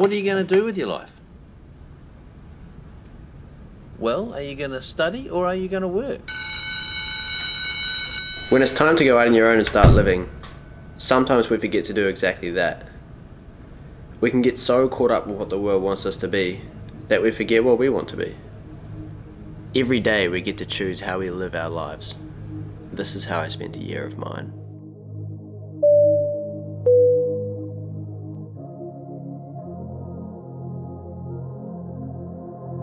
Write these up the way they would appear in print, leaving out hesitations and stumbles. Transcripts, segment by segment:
What are you going to do with your life? Well, are you going to study or are you going to work? When it's time to go out on your own and start living, sometimes we forget to do exactly that. We can get so caught up with what the world wants us to be that we forget what we want to be. Every day we get to choose how we live our lives. This is how I spent a year of mine.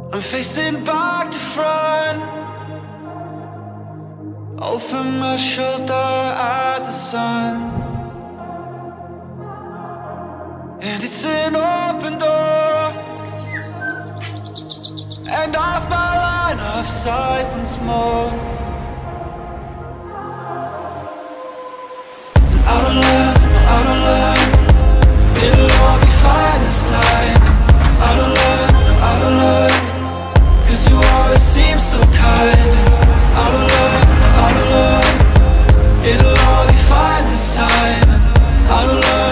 I'm facing back to front, over my shoulder at the sun. And it's an open door, and off my line of sight once more. I don't learn, it'll all be fine this time. I don't learn, 'cause you always seem so kind. I don't learn, it'll all be fine this time. I don't learn.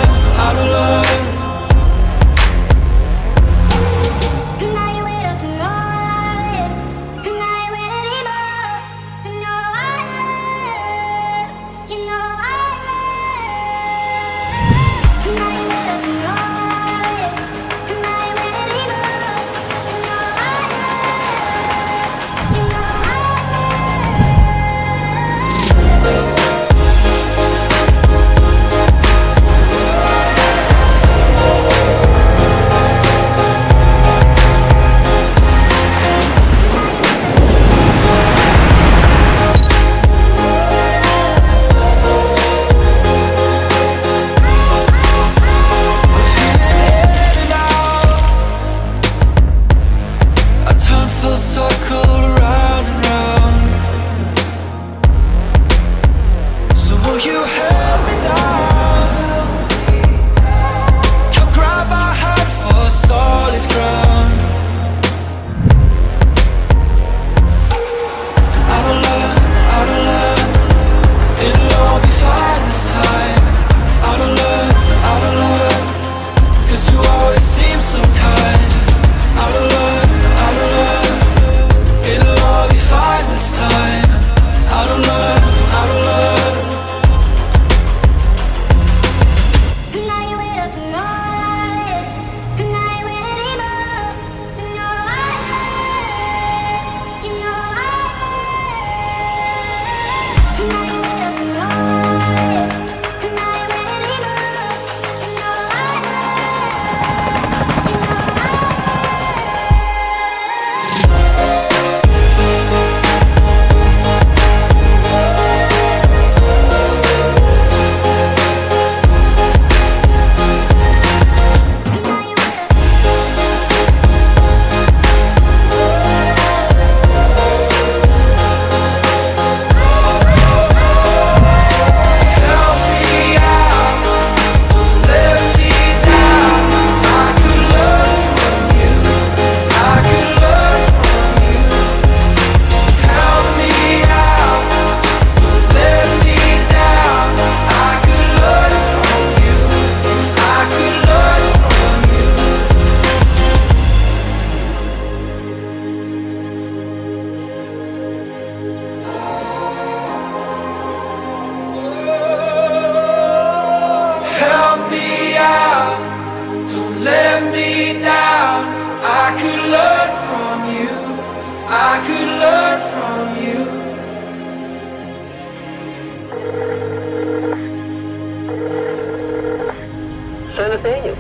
So Nathaniel,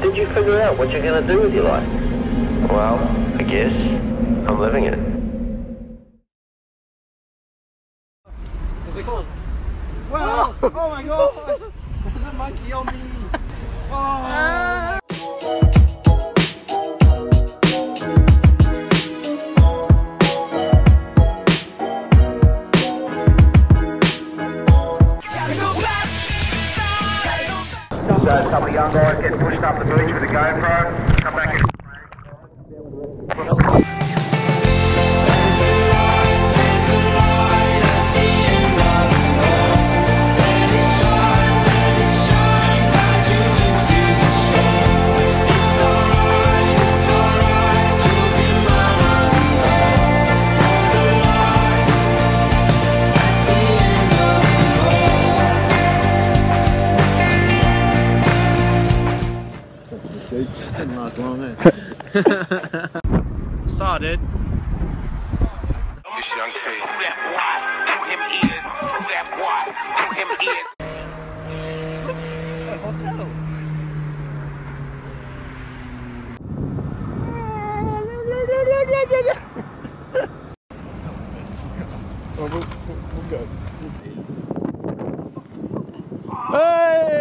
did you figure out what you're going to do with your life? Well, I guess I'm living it. How's it going? Well, oh my god! There's a monkey on me! Oh. So some of the young guys get pushed up the beach with a GoPro, come back in. It's all didn't last long, eh? Saw, dude. This young T. Who that boy? Who him is? Who that boy? Who him is? Hey!